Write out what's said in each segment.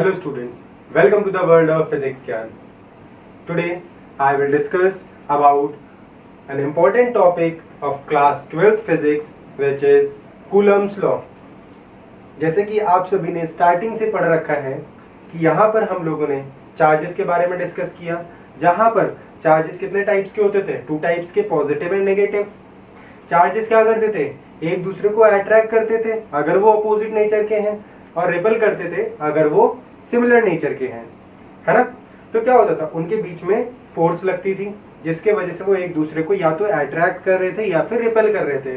Hello students, welcome to the world of physics Gyan. Today I will discuss about an important topic of class 12th physics which is Coulomb's law. जैसे कि आप सभी ने starting से पढ़ रखा है कि यहाँ पर हम लोगों ने चार्जेस के बारे में डिस्कस किया, जहाँ पर चार्जेस कितने टाइप्स के होते थे, टू टाइप्स के, पॉजिटिव एंड नेगेटिव। चार्जेस क्या करते थे, एक दूसरे को अट्रैक्ट करते थे अगर वो अपोजिट नेचर के हैं, और रिपल करते थे अगर वो सिमिलर नेचर के हैं, है ना। तो क्या होता था, उनके बीच में फोर्स लगती थी जिसके वजह से वो एक दूसरे को या तो अट्रैक्ट कर रहे थे या फिर रिपल कर रहे थे।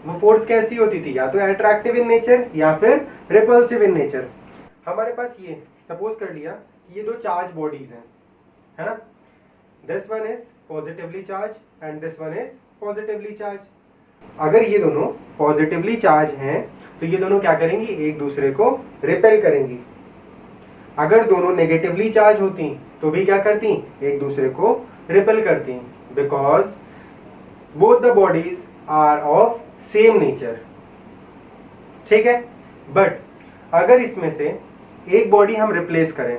वो फोर्स कैसी होती थी, या तो अट्रैक्टिव इन नेचर या फिर रिपल्सिव इन नेचर। हमारे पास ये सपोज कर लिया कि ये दो चार्ज बॉडीज हैं, है ना। This one is positively charge and this one is positively charge. अगर ये दोनों पॉजिटिवली चार्ज हैं तो ये दोनों क्या करेंगी, एक दूसरे को रिपेल करेंगी। अगर दोनों नेगेटिवली चार्ज होती तो भी क्या करती, एक दूसरे को रिपेल करती, because both the bodies are of same nature. ठीक है, बट अगर इसमें से एक बॉडी हम रिप्लेस करें,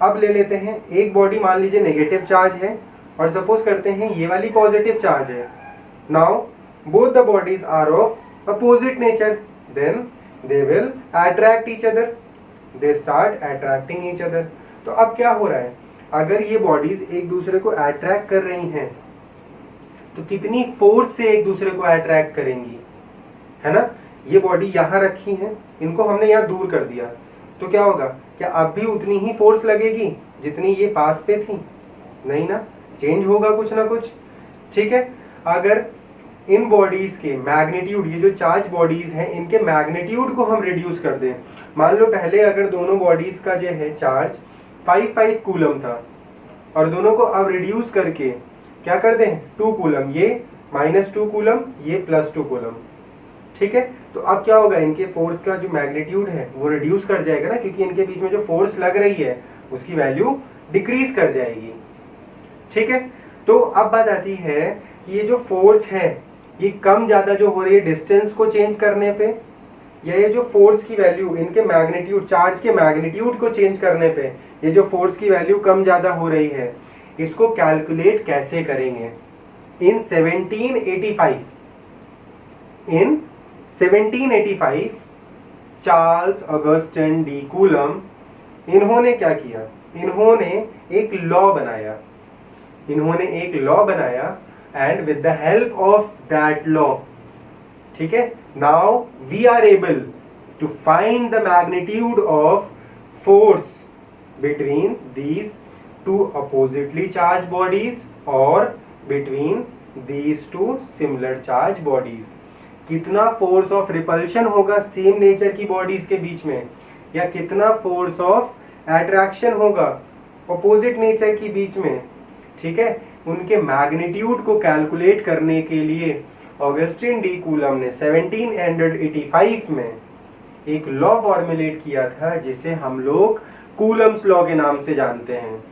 अब ले लेते हैं एक बॉडी मान लीजिए नेगेटिव चार्ज है और सपोज करते हैं ये वाली पॉजिटिव चार्ज है। Now both the bodies are of opposite nature, then they will attract each other, they start attracting each other। तो अब क्या हो रहा है, अगर ये बॉडीज एक दूसरे को अट्रैक्ट कर रही हैं तो कितनी फोर्स से एक दूसरे को अट्रैक्ट करेंगी, है ना। ये बॉडी यहाँ रखी है, इनको हमने यहाँ दूर कर दिया तो क्या होगा, क्या अब भी उतनी ही फोर्स लगेगी जितनी ये पास पे थी? नहीं ना, चेंज होगा कुछ ना कुछ। ठीक है, अगर इन बॉडीज के मैग्नीट्यूड, ये जो चार्ज बॉडीज हैं इनके मैग्नीट्यूड को हम रिड्यूस कर दें, मान लो पहले अगर दोनों बॉडीज का जो है चार्ज 5 कूलम था और दोनों को अब रिड्यूस करके क्या कर दें, 2 कूलम, ये -2 कूलम, ये +2 कूलम। ठीक है, तो अब क्या होगा, इनके फोर्स का जो मैग्नीट्यूड है वो रिड्यूस कर जाएगा ना, क्योंकि इनके बीच में जो फोर्स लग रही है उसकी वैल्यू डिक्रीज कर जाएगी। ठीक है, तो अब बात आती है कि ये जो फोर्स है ये कम ज्यादा जो हो रही है डिस्टेंस को चेंज करने पे, या ये जो फोर्स की वैल्यू इनके मैग्नीट्यूड, चार्ज के मैग्नीट्यूड को चेंज करने पे ये जो फोर्स की वैल्यू कम ज्यादा हो रही है, इसको कैलकुलेट कैसे करेंगे। इन 1785 चार्ल्स ऑगस्टिन डी कूलम, इन्होंने क्या किया, इन्होंने एक लॉ बनाया and with the help of that law, ठीक है, now we are able to find the magnitude of force between these two oppositely charged bodies or between these two similar charged bodies। कितना force of repulsion होगा same nature की bodies के बीच में, या कितना force of attraction होगा opposite nature की बीच में। ठीक है, उनके मैग्नीट्यूड को कैलकुलेट करने के लिए ऑगस्टिन डी कूलम ने 1785 में एक लॉ फॉर्मुलेट किया था जिसे हम लोग कूलम्स लॉ के नाम से जानते हैं।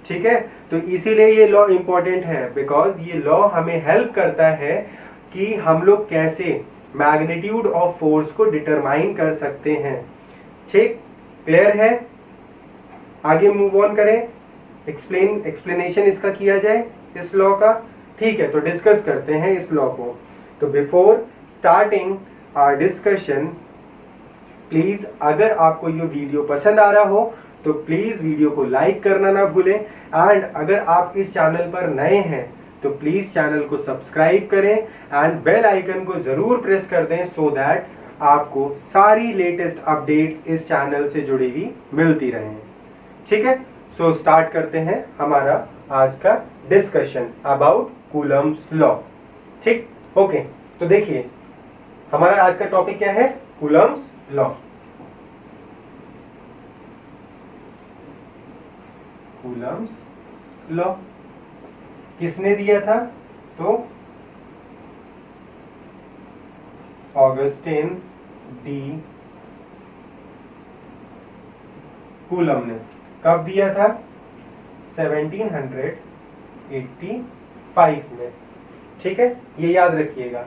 ठीक है, तो इसीलिए ये लॉ इंपॉर्टेंट है, बिकॉज ये लॉ हमें हेल्प करता है कि हम लोग कैसे मैग्नीट्यूड ऑफ फोर्स को डिटरमाइन कर सकते हैं। ठीक, क्लियर है, आगे मूव ऑन करें, एक्सप्लेनेशन इसका किया जाए इस लॉ का। ठीक है, तो डिस्कस करते हैं इस लॉ को। तो before starting our discussion, please अगर आपको ये वीडियो पसंद आ रहा हो तो प्लीज वीडियो को लाइक करना ना भूलें, एंड अगर आप इस चैनल पर नए हैं तो प्लीज चैनल को सब्सक्राइब करें एंड बेल आइकन को जरूर प्रेस कर दें, सो दैट आपको सारी लेटेस्ट अपडेट्स इस चैनल से जुड़ी हुई मिलती रहें। ठीक है, सो स्टार्ट करते हैं हमारा आज का डिस्कशन अबाउट कूलम्स लॉ। ठीक, ओके, तो देखिए हमारा आज का टॉपिक क्या है, कूलम्स लॉ। कूलम्स लॉ किसने दिया था, तो ऑगस्टिन डी कूलम ने। कब दिया था, 1785 में। ठीक है, ये याद रखिएगा।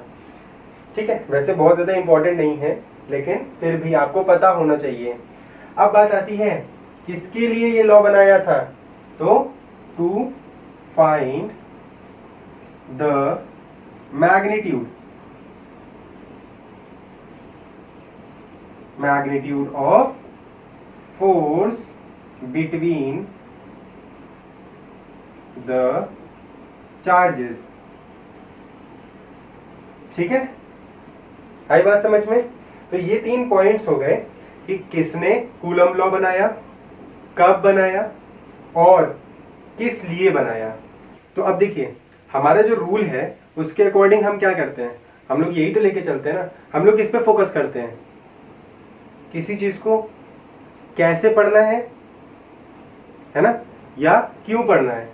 ठीक है, वैसे बहुत ज्यादा इंपॉर्टेंट नहीं है लेकिन फिर भी आपको पता होना चाहिए। अब बात आती है किसके लिए ये लॉ बनाया था? तो to find the magnitude of force between the charges. ठीक है, आई बात समझ में? तो ये 3 पॉइंट्स हो गए कि किसने कूलम लॉ बनाया, कब बनाया और किस लिए बनाया। तो अब देखिए, हमारा जो रूल है उसके अकॉर्डिंग हम क्या करते हैं, हम लोग यही तो लेके चलते हैं ना। हम लोग किस पे फोकस करते हैं? किसी चीज को कैसे पढ़ना है ना, या क्यों पढ़ना है।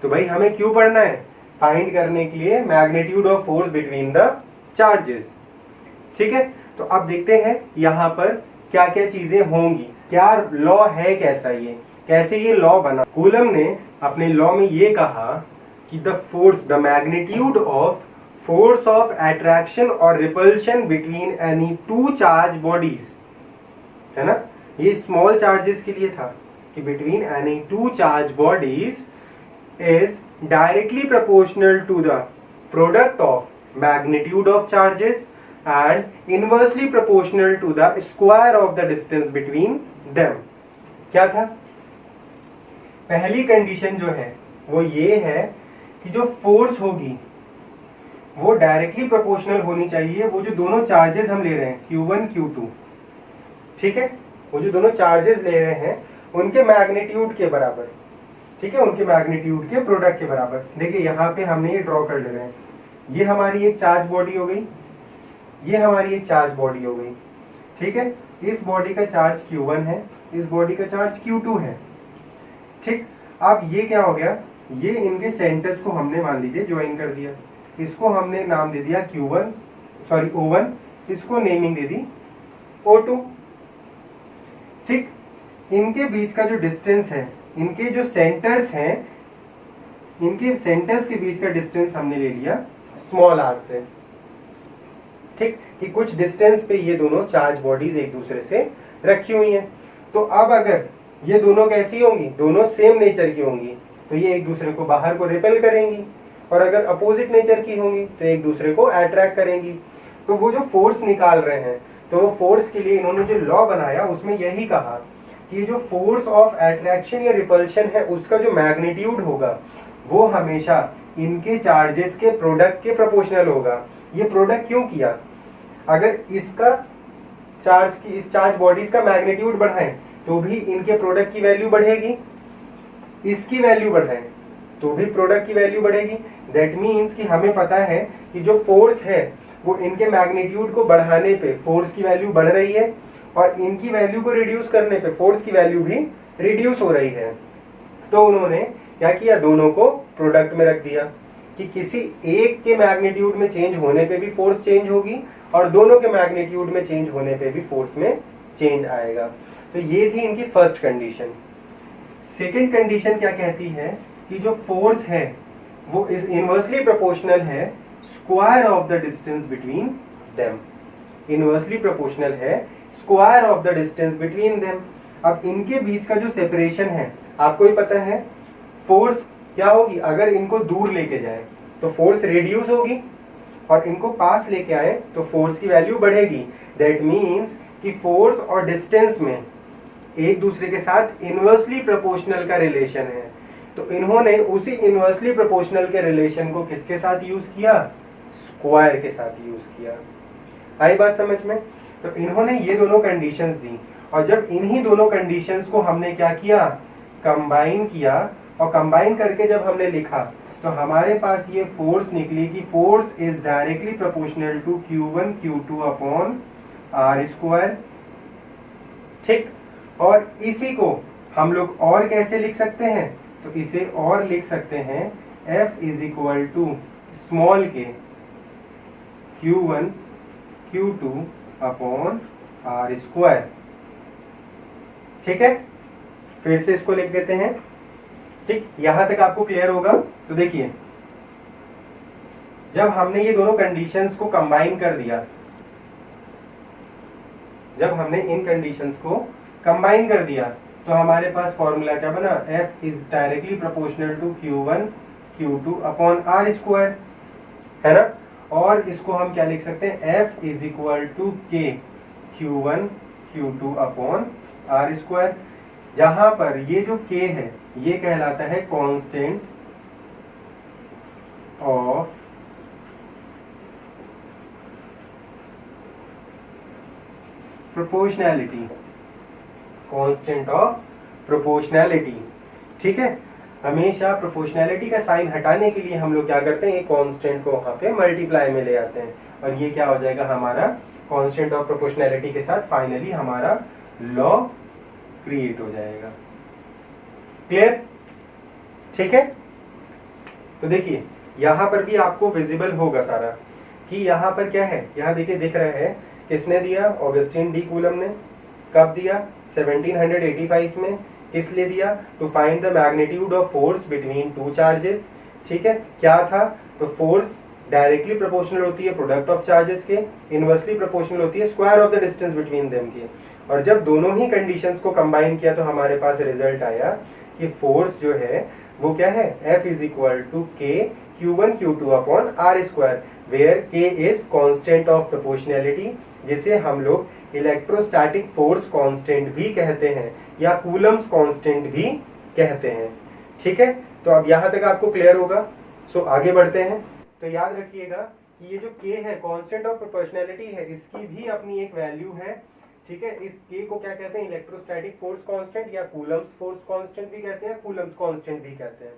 तो भाई हमें क्यों पढ़ना है? फाइंड करने के लिए magnitude of force between the charges. ठीक है, तो अब देखते हैं यहां पर क्या क्या चीजें होंगी, क्या लॉ है, कैसे ये लॉ बना। कूलम ने अपने लॉ में ये कहा कि the magnitude of force of attraction और repulsion between any two charge bodies, है ना, ये स्मॉल चार्जेस के लिए था कि between any two charge bodies is directly proportional to the product of magnitude of charges and inversely proportional to the square of the distance between them. क्या था? पहली कंडीशन जो है वो ये है कि जो फोर्स होगी वो डायरेक्टली प्रोपोर्शनल होनी चाहिए, वो जो दोनों चार्जेस हम ले रहे हैं Q1 Q2, ठीक है, वो जो दोनों चार्जेस ले रहे हैं उनके मैग्नीट्यूड के बराबर। ठीक है, उनके मैग्नीट्यूड के प्रोडक्ट के बराबर। देखिए यहाँ पे हमने ये ड्रॉ कर ले रहे हैं, ये हमारी एक चार्ज बॉडी हो गई, ये हमारी एक चार्ज बॉडी हो गई। ठीक है, इस बॉडी का चार्ज Q1 है, इस बॉडी का चार्ज Q2 है। ठीक, अब ये क्या हो गया, ये इनके सेंटर्स को हमने मान लीजिए ज्वाइन कर दिया, इसको हमने नाम दे दिया O1, इसको नेमिंग दे दी O2। ठीक, इनके बीच का जो डिस्टेंस है, इनके जो सेंटर्स हैं, इनके सेंटर्स के बीच का डिस्टेंस हमने ले लिया स्मॉल r से। ठीक, कि कुछ डिस्टेंस पे ये दोनों चार्ज बॉडीज एक दूसरे से रखी हुई हैं। तो अब अगर ये दोनों कैसी होंगी, दोनों सेम नेचर की होंगी तो ये एक दूसरे को बाहर को रिपेल करेंगी, और अगर अपोजिट नेचर की होंगी तो एक दूसरे को अट्रैक्ट करेंगी। तो वो जो फोर्स निकाल रहे हैं, तो वो फोर्स के लिए इन्होंने जो लॉ बनाया उसमें यही कहा कि जो फोर्स ऑफ अट्रैक्शन या रिपल्शन है उसका जो मैग्नीट्यूड होगा वो हमेशा इनके चार्जेस के प्रोडक्ट के प्रोपोर्शनल होगा। ये प्रोडक्ट क्यों किया? अगर इसका इस चार्ज बॉडीज का मैग्नीट्यूड बढ़ाएं तो भी इनके प्रोडक्ट की वैल्यू बढ़ेगी, इसकी वैल्यू बढ़ाएं तो भी प्रोडक्ट की वैल्यू बढ़ेगी। दैट मीन्स कि हमें पता है कि जो फोर्स है वो इनके मैग्नीट्यूड को बढ़ाने पे फोर्स की वैल्यू बढ़ रही है, और इनकी वैल्यू को रिड्यूस करने पे फोर्स की वैल्यू भी रिड्यूस हो रही है। तो उन्होंने क्या किया, दोनों को प्रोडक्ट में रख दिया कि किसी एक के मैग्नीट्यूड में चेंज होने पे भी फोर्स चेंज होगी और दोनों के मैग्नीट्यूड में चेंज होने पे भी फोर्स में चेंज आएगा। तो ये थी इनकी फर्स्ट कंडीशन। सेकेंड कंडीशन क्या कहती है कि जो फोर्स है वो इस इनवर्सली प्रोपोर्शनल है square of the distance between them. Inversely proportional है square of the distance between them. अब इनके बीच का जो सेपरेशन है आपको ही पता है, फोर्स क्या होगी, अगर इनको दूर लेके जाए तो फोर्स रिड्यूस होगी, और इनको पास लेके आए तो फोर्स की वैल्यू बढ़ेगी। दैट मीन्स कि फोर्स और डिस्टेंस में एक दूसरे के साथ इनवर्सली प्रोपोर्शनल का रिलेशन है। तो इन्होंने उसी इनवर्सली प्रोपोर्शनल के रिलेशन को किसके साथ यूज किया, स्क्वायर के साथ यूज किया। आई बात समझ में? तो इन्होंने ये दोनों कंडीशंस दी, और जब इन्हीं दोनों कंडीशंस को हमने क्या किया, कंबाइन किया, और कंबाइन करके जब हमने लिखा तो हमारे पास ये फोर्स निकली कि force is directly proportional to Q1 Q2 upon R square. ठीक, और इसी को हम लोग और कैसे लिख सकते हैं, तो इसे और लिख सकते हैं F is equal to small k Q1 Q2 upon R square. ठीक है, फिर से इसको लिख देते हैं। ठीक, यहां तक आपको क्लियर होगा? तो देखिए, जब हमने ये दोनों कंडीशंस को कंबाइन कर दिया, जब हमने इन कंडीशंस को कंबाइन कर दिया तो हमारे पास फॉर्मूला क्या बना, F is directly proportional to Q1 Q2 upon R square, है ना। और इसको हम क्या लिख सकते हैं, F is equal to K Q1 Q2 upon R square, जहां पर ये जो K है ये कहलाता है constant of proportionality, constant of proportionality. ठीक है, हमेशा प्रोपोर्शनैलिटी का साइन हटाने के लिए हम लोग क्या करते हैं, ये कांस्टेंट को वहां पे मल्टीप्लाई में ले आते हैं और ये क्या हो जाएगा हमारा कांस्टेंट ऑफ प्रोपोर्शनैलिटी के साथ फाइनली हमारा लॉ क्रिएट हो जाएगा। क्लियर? ठीक है, तो देखिए यहां पर भी आपको विजिबल होगा सारा कि यहाँ पर क्या है, यहाँ देखिए दिख रहा है किसने दिया, ऑगस्टिन डी कूलम ने। कब दिया, 1785 में। किस लिए दिया, to find the magnitude of force between two charges. ठीक है, क्या था, तो फोर्स डायरेक्टली प्रोपोर्शनल होती है प्रोडक्ट ऑफ चार्जेस के, इनवर्सली प्रोपोर्शनल होती है square of the distance between them के। और जब दोनों ही कंडीशंस को कंबाइन किया तो हमारे पास रिजल्ट आया कि फोर्स जो है वो क्या है, F is equal to K Q1 Q2 upon R square, where K is constant of proportionality, जिसे हम लोग इलेक्ट्रोस्टैटिक फोर्स कांस्टेंट भी कहते हैं या कूलम्स कांस्टेंट भी कहते हैं। ठीक है, तो अब यहां तक आपको क्लियर होगा। सो आगे बढ़ते हैं। तो याद रखिएगा कि ये जो K है कांस्टेंट ऑफ प्रोपोर्शनैलिटी है, इसकी भी अपनी एक वैल्यू है। ठीक है, इस K को क्या कहते हैं, इलेक्ट्रोस्टैटिक फोर्स कांस्टेंट या कूलम्स फोर्स कांस्टेंट भी कहते हैं, कूलम्स कांस्टेंट भी कहते हैं।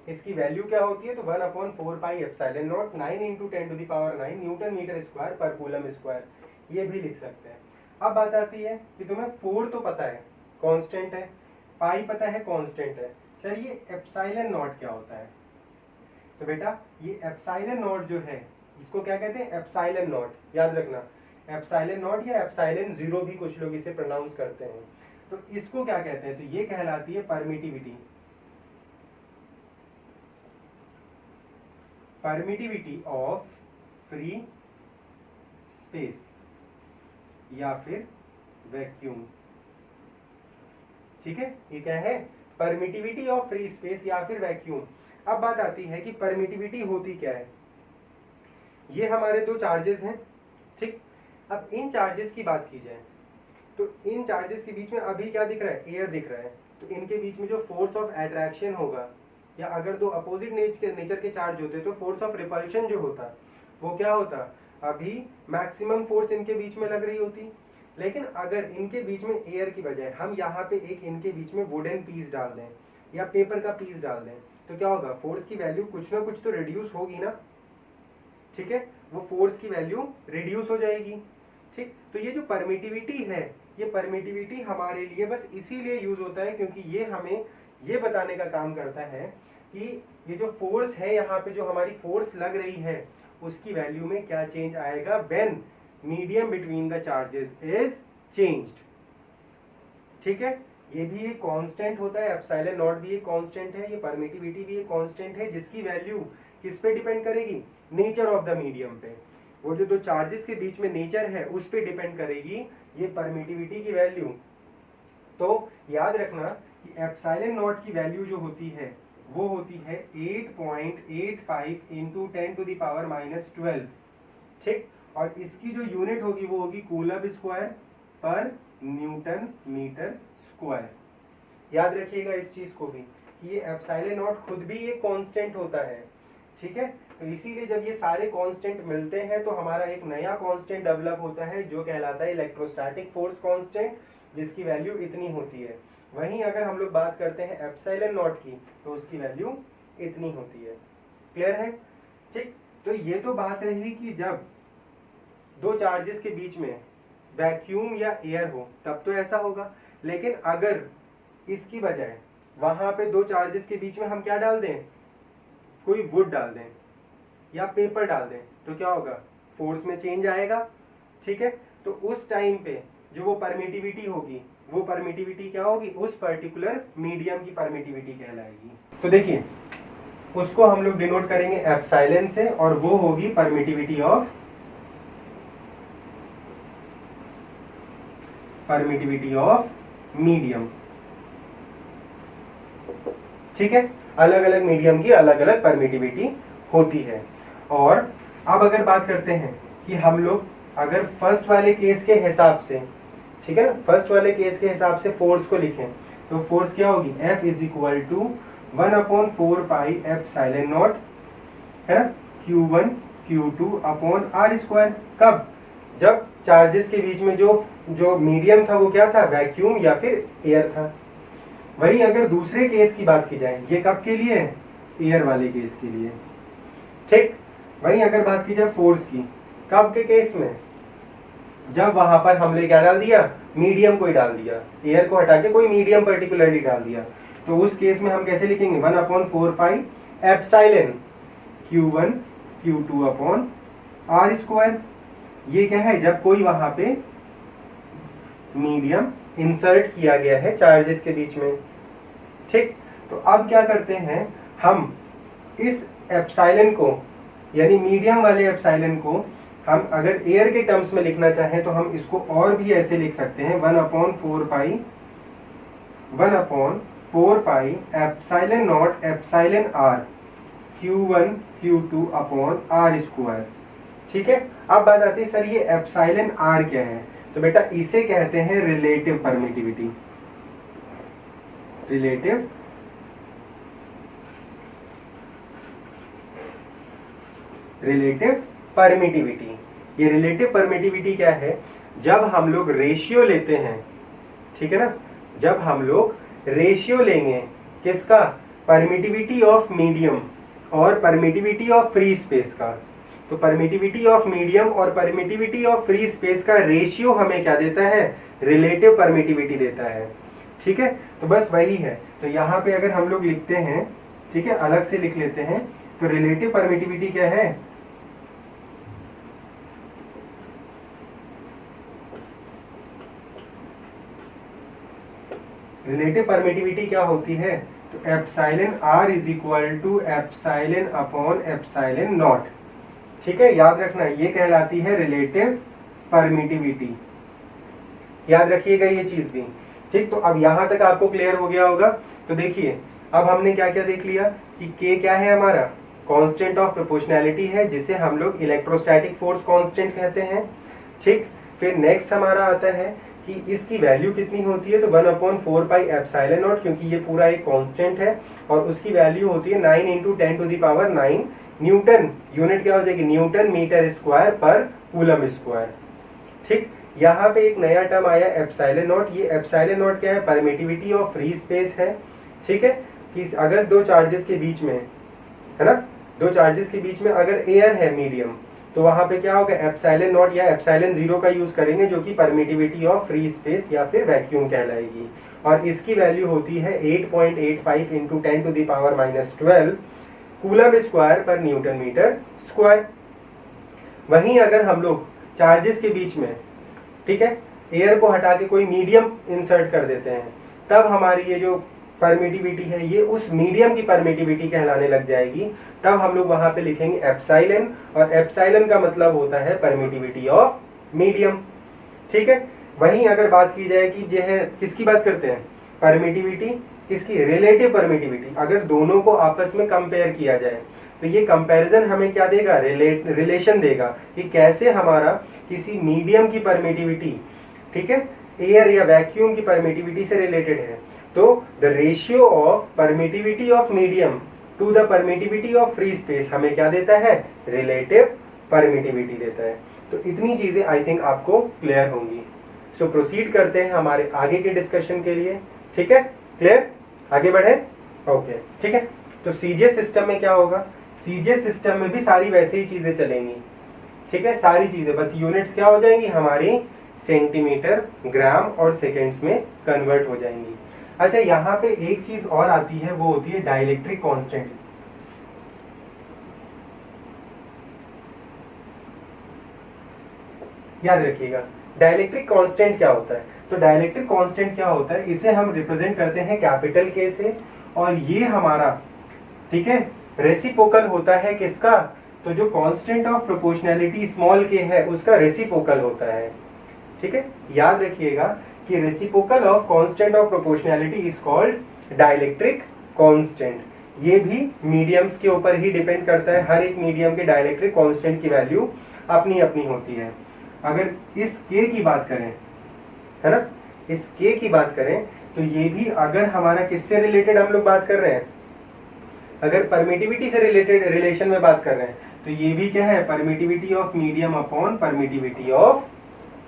इसकी वैल्यू क्या होती है, तो 1/4 pi epsilon naught 9 × 10⁹ newton metre square पर कूलम स्क्वायर, ये भी लिख सकते हैं। अब बात आती है कि तुम्हें 4 तो पता है कांस्टेंट है, पाई पता है कांस्टेंट है, सर ये एप्सिलॉन नॉट क्या होता है। तो बेटा ये एप्सिलॉन नॉट जो है इसको क्या कहते हैं, एप्सिलॉन नॉट, याद रखना एप्सिलॉन नॉट या एप्सिलॉन जीरो भी कुछ लोग इसे प्रोनाउंस करते हैं। तो इसको क्या कहते हैं, तो ये कहलाती है permittivity, permittivity of free space या फिर वैक्यूम। ठीक है, ये क्या है, परमिटिविटी ऑफ फ्री स्पेस या फिर वैक्यूम। अब बात आती है कि परमिटिविटी होती क्या है। ये हमारे दो चार्जेस हैं, ठीक। अब इन चार्जेस की बात की जाए तो इन चार्जेस के बीच में अभी क्या दिख रहा है, एयर दिख रहा है। तो इनके बीच में जो फोर्स ऑफ अट्रैक्शन होगा, या अगर दो अपोजिट नेचर के चार्ज होते तो फोर्स ऑफ रिपल्शन जो होता वो क्या होता, अभी मैक्सिमम फोर्स इनके बीच में लग रही होती। लेकिन अगर इनके बीच में एयर की बजाय हम यहाँ पे एक इनके बीच में वुडन पीस डाल दें या पेपर का पीस डाल दें, तो क्या होगा, फोर्स की वैल्यू कुछ ना कुछ तो रिड्यूस होगी ना। ठीक है, वो फोर्स की वैल्यू रिड्यूस हो जाएगी। ठीक, तो ये जो परमिटिविटी है, ये परमिटिविटी हमारे लिए बस इसीलिए यूज होता है क्योंकि ये हमें ये बताने का काम करता है कि ये जो फोर्स है, यहाँ पे जो हमारी फोर्स लग रही है उसकी वैल्यू में क्या चेंज आएगा when medium between the charges is changed. ठीक है, ये भी एक कांस्टेंट होता है, एप्सिलॉन नॉट भी एक कांस्टेंट है, ये परमिटिविटी भी एक कांस्टेंट है, जिसकी वैल्यू किस पे डिपेंड करेगी, नेचर ऑफ द मीडियम पे। वो जो दो चार्जेस के बीच में नेचर है उस पे डिपेंड करेगी ये परमिटिविटी की वैल्यू। तो याद रखना कि एप्सिलॉन नॉट की वैल्यू जो होती है वो होती है 8.85 × 10⁻⁻12। ठीक, और इसकी जो यूनिट होगी वो होगी कूलम स्क्वायर पर न्यूटन मीटर स्क्वायर। याद रखिएगा इस चीज को भी कि ये एप्सिलॉन नॉट खुद भी एक कांस्टेंट होता है। ठीक है, तो इसीलिए जब ये सारे कांस्टेंट मिलते हैं तो हमारा एक नया कांस्टेंट डेवलप होता है जो कहलाता है इलेक्ट्रोस्टैटिक फोर्स कांस्टेंट, जिसकी वैल्यू इतनी होती है। वहीं अगर हम लोग बात करते हैं एप्सिलॉन नॉट की तो उसकी वैल्यू इतनी होती है। क्लियर है? ठीक, तो ये तो बात रही कि जब दो चार्जेस के बीच में वैक्यूम या एयर हो तब तो ऐसा होगा। लेकिन अगर इसकी बजाय वहां पे दो चार्जेस के बीच में हम क्या डाल दें, कोई वुड डाल दें या पेपर डाल दें, तो क्या होगा, फोर्स में चेंज आएगा। ठीक है, तो उस टाइम पे जो वो परमिटिविटी होगी, वो परमिटिविटी क्या होगी, उस पर्टिकुलर मीडियम की परमिटिविटी कहलाएगी। तो देखिए उसको हम लोग डिनोट करेंगे एप्सिलॉन से, और वो होगी परमिटिविटी ऑफ मीडियम। ठीक है, अलग अलग मीडियम की अलग अलग परमिटिविटी होती है। और अब अगर बात करते हैं कि हम लोग अगर फर्स्ट वाले केस के हिसाब से, ठीक है ना, फर्स्ट वाले केस के हिसाब से फोर्स को लिखें तो फोर्स क्या होगी, F is equal to 1/4 pi epsilon naught, है ना, Q1 Q2 upon R square. कब, जब चार्जेस के बीच में जो मीडियम था वो क्या था, वैक्यूम या फिर एयर था। वही अगर दूसरे केस की बात की जाए, ये कब के लिए है, एयर वाले केस के लिए। ठीक, वही अगर बात की जाए फोर्स की, कब के केस में, जब वहां पर हमने क्या डाल दिया, मीडियम को ही डाल दिया, एयर को हटा के कोई मीडियम पर्टिकुलरली डाल दिया, तो उस केस में हम कैसे लिखेंगे, 1/4 pi epsilon Q1 Q2 upon R square. ये क्या है, जब कोई वहां पे मीडियम इंसर्ट किया गया है चार्जेस के बीच में। ठीक, तो अब क्या करते हैं हम, इस एप्सिलॉन को यानी मीडियम वाले एप्सिलॉन को हम अगर एयर के टर्म्स में लिखना चाहें तो हम इसको और भी ऐसे लिख सकते हैं, 1/4 pi epsilon not epsilon R Q1 Q2 upon R square. ठीक है, अब बात आती है सर ये एप्सिलॉन R क्या है, तो बेटा इसे कहते हैं रिलेटिव परमिटिविटी। रिलेटिव परमिटिविटी, ये रिलेटिव परमिटिविटी क्या है, जब हम लोग रेशियो लेते हैं, ठीक है ना, जब हम लोग रेशियो लेंगे किसका, परमिटिविटी ऑफ मीडियम और परमिटिविटी ऑफ फ्री स्पेस का, तो परमिटिविटी ऑफ मीडियम और परमिटिविटी ऑफ फ्री स्पेस का रेशियो हमें क्या देता है, रिलेटिव परमिटिविटी देता है। ठीक है, तो बस वही है। तो यहाँ पे अगर हम लोग लिखते हैं, ठीक है, अलग से लिख लेते हैं, तो रिलेटिव परमिटिविटी क्या है, रिलेटिव परमिटिविटी क्या होती है, तो epsilon R is equal to epsilon upon epsilon naught. ठीक है, याद रखना ये कहलाती है रिलेटिव परमिटिविटी, याद रखिएगा ये चीज भी। ठीक, तो अब यहां तक आपको क्लियर हो गया होगा। तो देखिए अब हमने क्या क्या देख लिया कि K क्या है, हमारा कांस्टेंट ऑफ प्रोपोर्शनैलिटी है, जिसे हम लोग इलेक्ट्रोस्टैटिक फोर्स कांस्टेंट कहते हैं। ठीक, फिर नेक्स्ट हमारा आता है कि इसकी वैल्यू कितनी होती है, तो 1/4 पाई एप्सिलॉन नॉट, क्योंकि ये पूरा एक कांस्टेंट है और उसकी वैल्यू होती है 9 × 10⁻⁹ न्यूटन। यूनिट क्या हो जाएगी, न्यूटन मीटर स्क्वायर पर कूलम स्क्वायर। ठीक, यहाँ पे एक नया टर्म आया एप्सिलॉन नॉट। ये एप्सिलॉन नॉट क्या है, परमिटिविटी ऑफ फ्री स्पेस है। ठीक है, कि अगर दो चार्जेस के बीच में, है ना, दो चार्जेस के बीच में अगर एयर है मीडियम, तो वहां पे क्या होगा, एप्सिलॉन नॉट या एप्सिलॉन 0 का यूज करेंगे, जो कि परमिटिविटी ऑफ फ्री स्पेस या फिर वैक्यूम कहलाएगी। और इसकी वैल्यू होती है 8.85 × 10⁻⁻12 कूलम स्क्वायर पर न्यूटन मीटर स्क्वायर। वहीं अगर हम लोग चार्जेस के बीच में, ठीक है, एयर को हटा के कोई मीडियम इंसर्ट कर देते हैं, तब हमारी ये जो परमिटिविटी है ये उस मीडियम की परमिटिविटी कहलाने लग जाएगी। तब हम लोग वहां पे लिखेंगे एप्सिलॉन, और एप्सिलॉन का मतलब होता है परमिटिविटी ऑफ मीडियम। ठीक है, वहीं अगर बात की जाए कि जो है किसकी बात करते हैं, परमिटिविटी, इसकी रिलेटिव परमिटिविटी, अगर दोनों को आपस में कंपेयर किया जाए तो ये कंपैरिजन हमें क्या देगा, रिलेशन देगा कि कैसे हमारा किसी मीडियम की परमिटिविटी, ठीक है, एयर या वैक्यूम की परमिटिविटी से रिलेटेड है। तो the ratio of permittivity of medium to the permittivity of free space हमें क्या देता है, रिलेटिव परमिटिविटी देता है। तो इतनी चीजें आई थिंक आपको क्लियर होंगी। सो प्रोसीड करते हैं हमारे आगे के डिस्कशन के लिए। ठीक है, क्लियर, आगे बढ़े। ओके, ठीक है, तो सीजीएस सिस्टम में क्या होगा, सीजीएस सिस्टम में भी सारी वैसे ही चीजें चलेंगी। ठीक है, सारी चीजें, बस यूनिट्स क्या हो जाएंगी हमारी, सेंटीमीटर, ग्राम और सेकेंड्स में कन्वर्ट हो जाएंगी। अच्छा, यहाँ पे एक चीज और आती है, वो होती है डाइलेक्ट्रिक कांस्टेंट। याद रखिएगा डाइलेक्ट्रिक कांस्टेंट क्या होता है। तो डाइलेक्ट्रिक कांस्टेंट क्या होता है, इसे हम रिप्रेजेंट करते हैं कैपिटल के से, और ये हमारा, ठीक है, रेसिप्रोकल होता है किसका, तो जो कांस्टेंट ऑफ प्रोपोर्शनैलिटी स्मॉल के है उसका रेसिप्रोकल होता है। ठीक है, याद रखिएगा कि reciprocal of constant of proportionality is called dielectric constant. ये भी मीडियम्स के ऊपर ही डिपेंड करता है, हर एक मीडियम के डाइलेक्ट्रिक कांस्टेंट की वैल्यू अपनी अपनी होती है। अगर इस k की बात करें, है ना, इस k की बात करें तो ये भी अगर हमारा किससे रिलेटेड हम लोग बात कर रहे हैं, अगर परमिटिविटी से रिलेटेड रिलेशन में बात कर रहे हैं तो ये भी क्या है, permittivity of medium upon permittivity of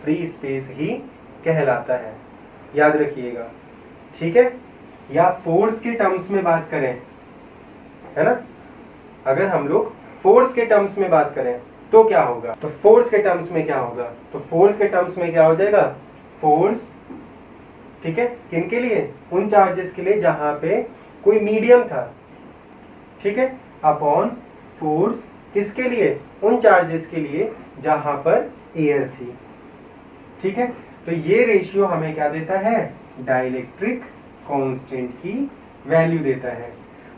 free space ही कहलाता है, याद रखिएगा, ठीक है। या फोर्स के टर्म्स में बात करें, है ना, अगर हम लोग फोर्स के टर्म्स में बात करें तो क्या होगा, तो फोर्स के टर्म्स में क्या होगा, तो फोर्स के टर्म्स में क्या हो जाएगा, फोर्स, ठीक है, किनके लिए, उन चार्जेस के लिए जहां पे कोई मीडियम था, ठीक है, अपॉन फोर्स किसके लिए, उन चार्जेस के लिए जहां पर एयर थी, ठीक है। तो ये रेशियो हमें क्या देता है, डाइलेक्ट्रिक कांस्टेंट की वैल्यू देता है।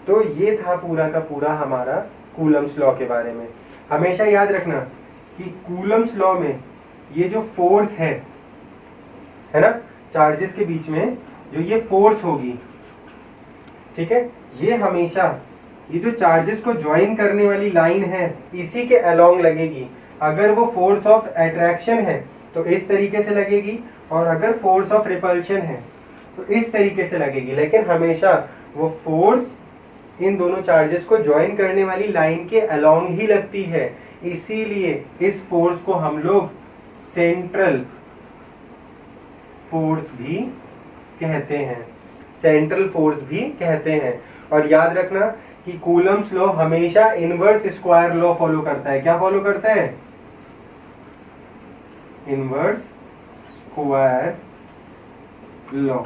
तो ये था पूरा का पूरा हमारा कूलम्स लॉ के बारे में। हमेशा याद रखना कि कूलम्स लॉ में ये जो फोर्स है ना, चार्जेस के बीच में जो ये फोर्स होगी, ठीक है, ये हमेशा ये जो चार्जेस को ज्वाइन करने वाली लाइन है इसी के अलोंग लगेगी। अगर वो फोर्स ऑफ अट्रैक्शन है तो इस तरीके से लगेगी, और अगर फोर्स ऑफ रिपल्शन है तो इस तरीके से लगेगी, लेकिन हमेशा वो फोर्स इन दोनों चार्जेस को ज्वाइन करने वाली लाइन के अलोंग ही लगती है। इसीलिए इस फोर्स को हम लोग सेंट्रल फोर्स भी कहते हैं, सेंट्रल फोर्स भी कहते हैं। और याद रखना कि कूलम्स लॉ हमेशा इनवर्स स्क्वायर लॉ फॉलो करता है। क्या फॉलो करता है, इनवर्स स्क्वायर लॉ,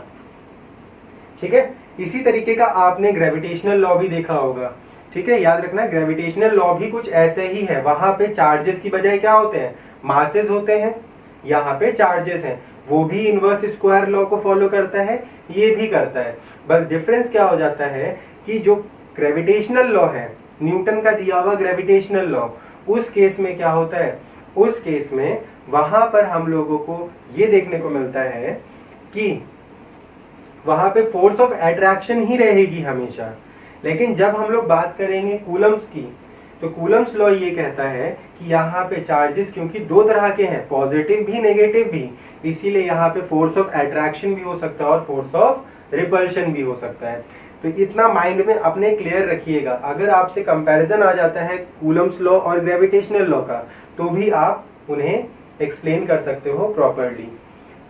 ठीक है। इसी तरीके का आपने ग्रेविटेशनल लॉ भी देखा होगा, ठीक है, याद रखना ग्रेविटेशनल लॉ भी कुछ ऐसे ही है। वहां पे चार्जेस की बजाय क्या होते हैं, मासेस होते हैं, यहाँ पे चार्जेस हैं। वो भी इनवर्स स्क्वायर लॉ को फॉलो करता है, ये भी करता है। बस डिफरेंस क्या हो जाता है कि जो ग्रेविटेशनल लॉ है, न्यूटन का दिया हुआ ग्रेविटेशनल लॉ, उस केस में क्या होता है, उस केस में वहां पर हम लोगों को ये देखने को मिलता है कि वहां पे फोर्स ऑफ अट्रैक्शन ही रहेगी हमेशा। लेकिन जब हम लोग बात करेंगे कूलम्स की, तो कूलम्स लॉ ये कहता है कि यहाँ पे चार्जेस क्योंकि दो तरह के हैं, पॉजिटिव भी नेगेटिव भी, इसीलिए यहाँ पे फोर्स ऑफ अट्रैक्शन भी हो सकता है और फोर्स ऑफ रिपल्शन भी हो सकता है। तो इतना माइंड में अपने क्लियर रखिएगा। अगर आपसे कंपैरिजन आ जाता है कूलम्स लॉ और ग्रेविटेशनल लॉ का, तो भी आप उन्हें एक्सप्लेन कर सकते हो प्रॉपरली,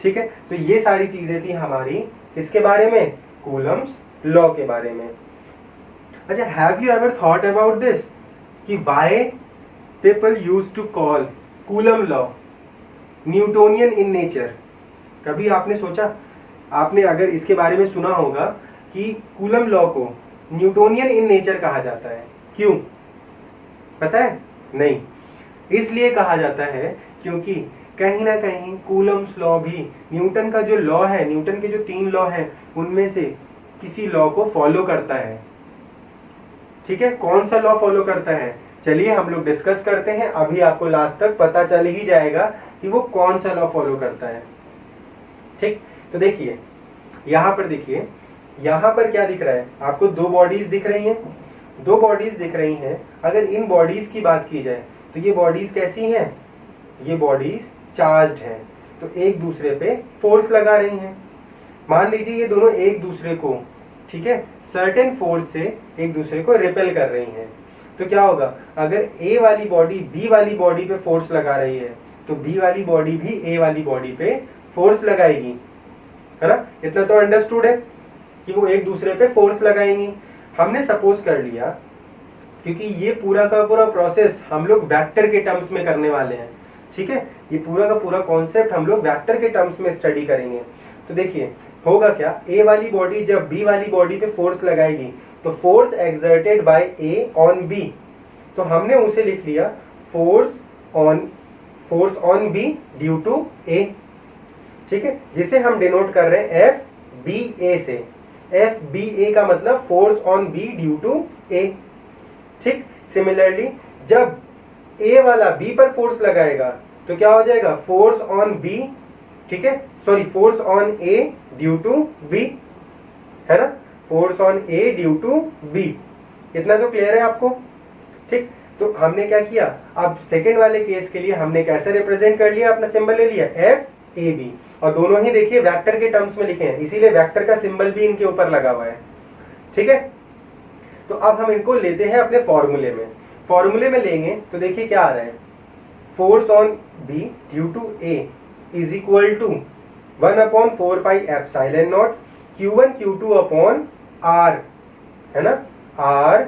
ठीक है। तो ये सारी चीजें थी हमारी इसके बारे में, कूलम्स लॉ के बारे में। अच्छा, have you ever thought about this कि why people used to call Coulomb law Newtonian in nature? कभी आपने सोचा, आपने अगर इसके बारे में सुना होगा कि कूलम लॉ को न्यूटोनियन इन नेचर कहा जाता है, क्यों पता है? नहीं, इसलिए कहा जाता है क्योंकि कहीं ना कहीं कूलम्स लॉ भी न्यूटन का जो लॉ है, न्यूटन के जो 3 लॉ हैं उनमें से किसी लॉ को फॉलो करता है, ठीक है। कौन सा लॉ फॉलो करता है, चलिए हम लोग डिस्कस करते हैं। अभी आपको लास्ट तक पता चल ही जाएगा कि वो कौन सा लॉ फॉलो करता है, ठीक। तो देखिए यहाँ पर, देखिए यहाँ पर क्या दिख रहा है आपको, 2 बॉडीज दिख रही हैं, 2 बॉडीज दिख रही हैं। अगर इन बॉडीज की बात की जाए तो ये बॉडीज कैसी हैं, ये बॉडीज चार्ज्ड हैं, तो एक दूसरे पे फोर्स लगा रही हैं। मान लीजिए ये दोनों एक दूसरे को, ठीक है, सर्टेन फोर्स से एक दूसरे को रिपेल कर रही हैं, तो क्या होगा, अगर ए वाली बॉडी बी वाली बॉडी पे फोर्स लगा रही है तो बी वाली बॉडी भी ए वाली बॉडी पे फोर्स लगाएगी, है ना। इतना तो अंडरस्टूड है कि वो एक दूसरे पे फोर्स लगाएंगी। हमने सपोज कर लिया, क्योंकि ये पूरा का पूरा प्रोसेस हम लोग वेक्टर के टर्म्स में करने वाले हैं, ठीक है, ये पूरा का पूरा कॉन्सेप्ट हम लोग वेक्टर के टर्म्स में स्टडी करेंगे। तो देखिए होगा क्या, ए वाली बॉडी जब बी वाली बॉडी पे फोर्स लगाएगी तो force exerted by A on B, तो हमने उसे लिख लिया force on B due to A, ठीक है, जिसे हम डिनोट कर रहे हैं एफ बी ए से। एफ बी ए का मतलब force on B due to A, ठीक। सिमिलरली जब ए वाला बी पर फोर्स लगाएगा तो क्या हो जाएगा, फोर्स ऑन बी ठीक है, sorry, force on A due to B, है ना, force on A due to B. इतना तो क्लियर है आपको? ठीक, तो हमने क्या किया, अब सेकेंड वाले केस के लिए हमने कैसे रिप्रेजेंट कर लिया, अपना सिंबल ले लिया एफ ए बी, और दोनों ही देखिए वेक्टर के टर्म्स में लिखे हैं, इसीलिए वेक्टर का सिंबल भी इनके ऊपर लगा हुआ है। ठीक है, तो अब हम इनको लेते हैं अपने फॉर्मूले में। फॉर्मूले में लेंगे तो देखिए क्या आ रहा है, force on B due to A is equal to 1/4 epsilon not Q1 Q2 upon R, है ना, R।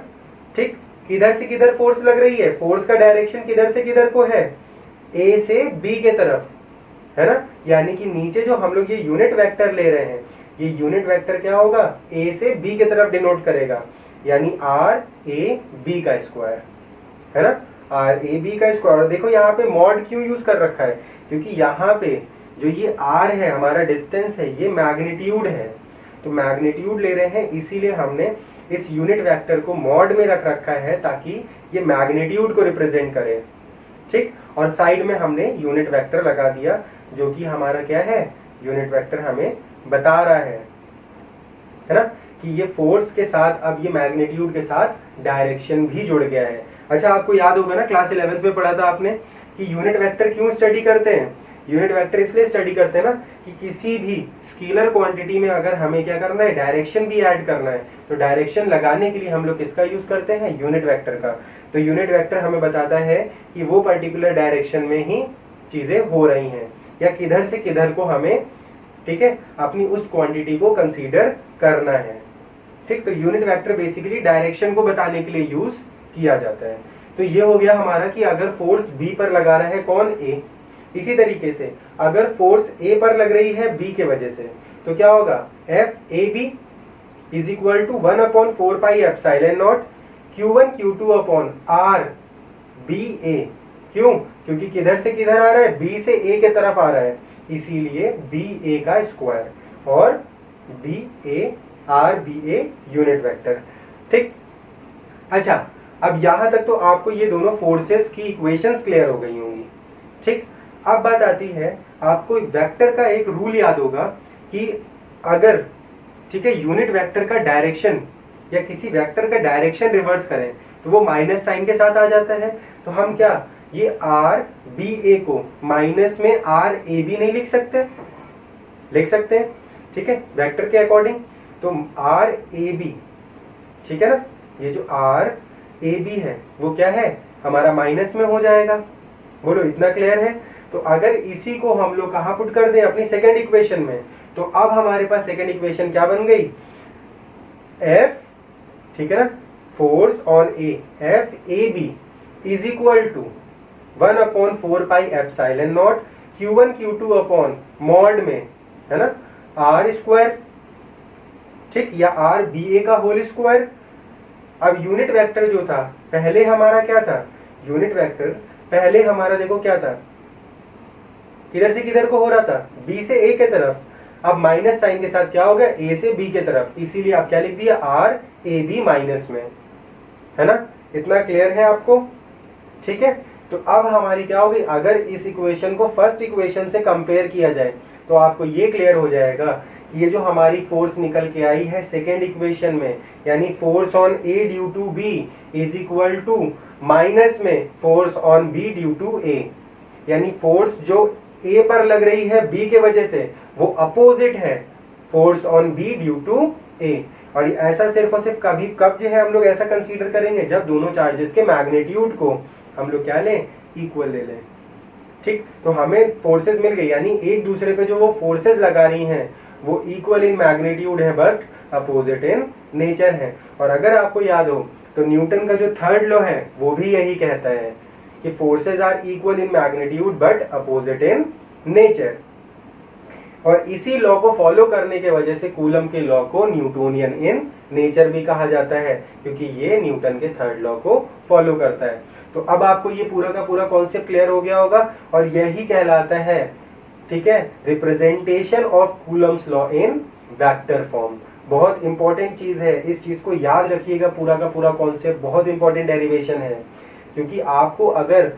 ठीक, किधर से किधर फोर्स लग रही है, फोर्स का डायरेक्शन किधर से किधर को है, A से B के तरफ, है ना, यानी कि नीचे जो हम लोग ये यूनिट वेक्टर ले रहे हैं, ये यूनिट वेक्टर क्या होगा, A से B के तरफ डिनोट करेगा, यानी R A B का स्क्वायर, है ना, R A B का स्क्वायर। देखो यहाँ पे मॉड क्यों यूज कर रखा है, क्योंकि यहाँ पे जो ये R है हमारा डिस्टेंस है, ये मैग्नीट्यूड है, तो मैग्नीट्यूड ले रहे हैं, इसीलिए हमने इस यूनिट वेक्टर को मॉड में रख रखा है ताकि ये मैग्नीट्यूड को रिप्रेजेंट करे। ठीक, और साइड में हमने यूनिट वेक्टर लगा दिया, जो कि हमारा क्या है, यूनिट वेक्टर हमें बता रहा है ना, कि ये फोर्स के साथ अब ये मैग्नीट्यूड के साथ डायरेक्शन भी जुड़ गया है। अच्छा, आपको याद होगा ना, क्लास 11th में पढ़ा था आपने कि यूनिट वेक्टर क्यों स्टडी करते हैं। यूनिट वेक्टर इसलिए स्टडी करते हैं ना कि किसी भी स्केलर क्वांटिटी में अगर हमें क्या करना है, डायरेक्शन भी ऐड करना है, तो डायरेक्शन लगाने के लिए हम लोग किसका यूज करते हैं, यूनिट वेक्टर का। तो यूनिट वेक्टर हमें बताता है कि वो पर्टिकुलर डायरेक्शन में ही चीजें हो रही हैं, या किधर से किधर को हमें, ठीक है, अपनी उस क्वांटिटी को कंसीडर करना है। ठीक, तो यूनिट वेक्टर बेसिकली डायरेक्शन को बताने के लिए यूज किया जाता है। तो ये हो गया हमारा कि अगर फोर्स बी पर लगा रहा है कौन, ए। इसी तरीके से अगर फोर्स ए पर लग रही है बी के वजह से, तो क्या होगा, F A B is equal to 1/4 epsilon not Q1 Q2 upon R B A। क्यों, क्योंकि किधर से किधर आ रहा है, B से A के तरफ आ रहा है, इसीलिए B A का स्क्वायर और B A R B A unit vector. ठीक, अच्छा, अब यहां तक तो आपको ये दोनों फोर्सेस की इक्वेशंस क्लियर हो गई होंगी। ठीक, अब बात आती है, आपको वेक्टर का एक रूल याद होगा कि अगर, ठीक है, यूनिट वेक्टर का डायरेक्शन या किसी वेक्टर का डायरेक्शन रिवर्स करें तो वो माइनस साइन के साथ आ जाता है। तो हम क्या, ये R B A को माइनस में R A B नहीं लिख सकते, लिख सकते हैं, ठीक है, वेक्टर के अकॉर्डिंग। तो R A B, ठीक है ना, ये जो R A B है वो क्या है, हमारा माइनस में हो जाएगा। बोलो, इतना क्लियर है? तो अगर इसी को हम लोग कहाँ पुट कर दें, अपनी सेकेंड इक्वेशन में, तो अब हमारे पास सेकेंड इक्वेशन क्या बन गई, F, ठीक है ना, force on A F A B is equal to 1/4 epsilon not Q1 Q2 upon mod में, है ना, R स्क्वायर, ठीक, या R B A का होल स्क्वायर। अब यूनिट वेक्टर जो था पहले हमारा क्या था, यूनिट वेक्टर पहले हमारा देखो क्या था, किधर से किधर को हो रहा था, B से A के तरफ। अब माइनस साइन के साथ क्या होगा, A से B के तरफ, इसीलिए आप क्या लिख दिया, R A B माइनस में, है ना, इतना क्लियर है आपको? ठीक है, तो अब हमारी क्या होगी, अगर इस इक्वेशन को फर्स्ट इक्वेशन से कंपेयर किया जाए तो आपको ये क्लियर हो जाएगा कि ये जो हमारी फोर्स निकल के आई है सेकेंड इक्वेशन में, यानी force on A due to B is equal to minus में force on B due to A, यानी फोर्स जो ए पर लग रही है बी के वजह से वो अपोजिट है force on B due to A. और ऐसा सिर्फ और सिर्फ कभी कब जो है हम लोग ऐसा कंसीडर करेंगे, जब दोनों चार्जेस के मैग्नीट्यूड को हम लोग क्या लें, इक्वल ले लें। ठीक, तो हमें फोर्सेस मिल गई, यानी एक दूसरे पे जो वो फोर्सेस लगा रही हैं वो इक्वल इन मैग्नीट्यूड है बट अपोजिट इन नेचर है। और अगर आपको याद हो तो न्यूटन का जो थर्ड लॉ है वो भी यही कहता है कि forces are equal in magnitude but opposite in nature. और इसी लॉ को फॉलो करने के वजह से कूलम के लॉ को न्यूटोनियन इन नेचर भी कहा जाता है, क्योंकि ये न्यूटन के थर्ड लॉ को फॉलो करता है। तो अब आपको ये पूरा का पूरा कॉन्सेप्ट क्लियर हो गया होगा, और यही कहलाता है, ठीक है, representation of Coulomb's law in vector form. बहुत इंपॉर्टेंट चीज है, इस चीज को याद रखिएगा, पूरा का पूरा कॉन्सेप्ट बहुत इंपॉर्टेंट डेरिवेशन है। क्योंकि आपको अगर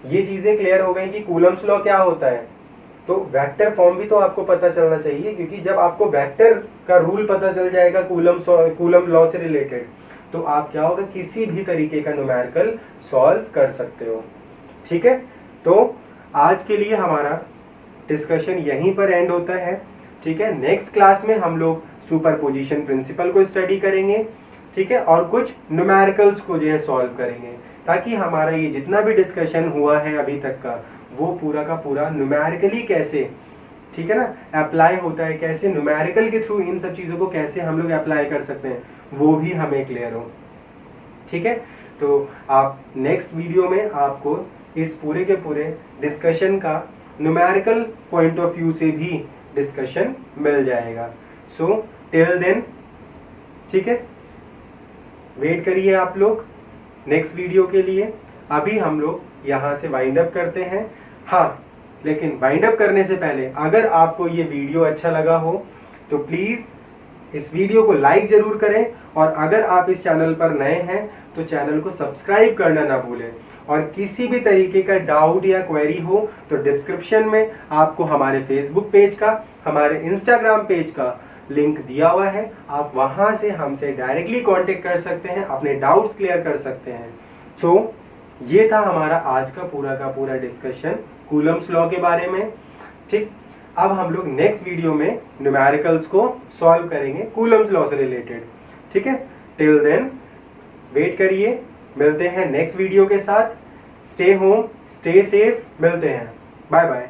ये चीजें क्लियर हो गई कि कूलम्स लॉ क्या होता है, तो वेक्टर फॉर्म भी तो आपको पता चलना चाहिए, क्योंकि जब आपको वेक्टर का रूल पता चल जाएगा कूलम लॉ से रिलेटेड, तो आप क्या होगा, किसी भी तरीके का न्यूमेरिकल सॉल्व कर सकते हो। ठीक है, तो आज के लिए हमारा डिस्कशन यहीं पर एंड होता है। ठीक है, नेक्स्ट क्लास में हम लोग सुपरपोजिशन प्रिंसिपल को स्टडी करेंगे। ठीक है, और कुछ न्यूमेरिकल्स को जो है सॉल्व करेंगे, ताकि हमारा ये जितना भी डिस्कशन हुआ है अभी तक का, वो पूरा का पूरा न्यूमेरिकली कैसे, ठीक है ना, अप्लाई होता है, कैसे न्यूमेरिकल के थ्रू इन सब चीजों को कैसे हम लोग अप्लाई कर सकते हैं, वो भी हमें क्लियर हो। ठीक है, तो आप नेक्स्ट वीडियो में आपको इस पूरे के पूरे डिस्कशन का न्यूमेरिकल पॉइंट ऑफ व्यू से भी डिस्कशन मिल जाएगा। सो टिल देन, ठीक है, वेट करिए आप लोग नेक्स्ट वीडियो के लिए। अभी हम लोग यहाँ से वाइंड अप करते हैं। हाँ, लेकिन वाइंड अप करने से पहले अगर आपको ये वीडियो अच्छा लगा हो तो प्लीज इस वीडियो को लाइक जरूर करें, और अगर आप इस चैनल पर नए हैं तो चैनल को सब्सक्राइब करना ना भूलें। और किसी भी तरीके का डाउट या क्वेरी हो तो डिस्क्रिप्शन में आपको हमारे फेसबुक पेज का, हमारे इंस्टाग्राम पेज का लिंक दिया हुआ है, आप वहां से हमसे डायरेक्टली कांटेक्ट कर सकते हैं, अपने डाउट्स क्लियर कर सकते हैं। सो ये था हमारा आज का पूरा डिस्कशन कूलम्स लॉ के बारे में। ठीक, अब हम लोग नेक्स्ट वीडियो में न्यूमेरिकल्स को सॉल्व करेंगे कूलम्स लॉ से रिलेटेड। ठीक है, टिल देन वेट करिए, मिलते हैं नेक्स्ट वीडियो के साथ। स्टे होम, स्टे सेफ, मिलते हैं, बाय बाय।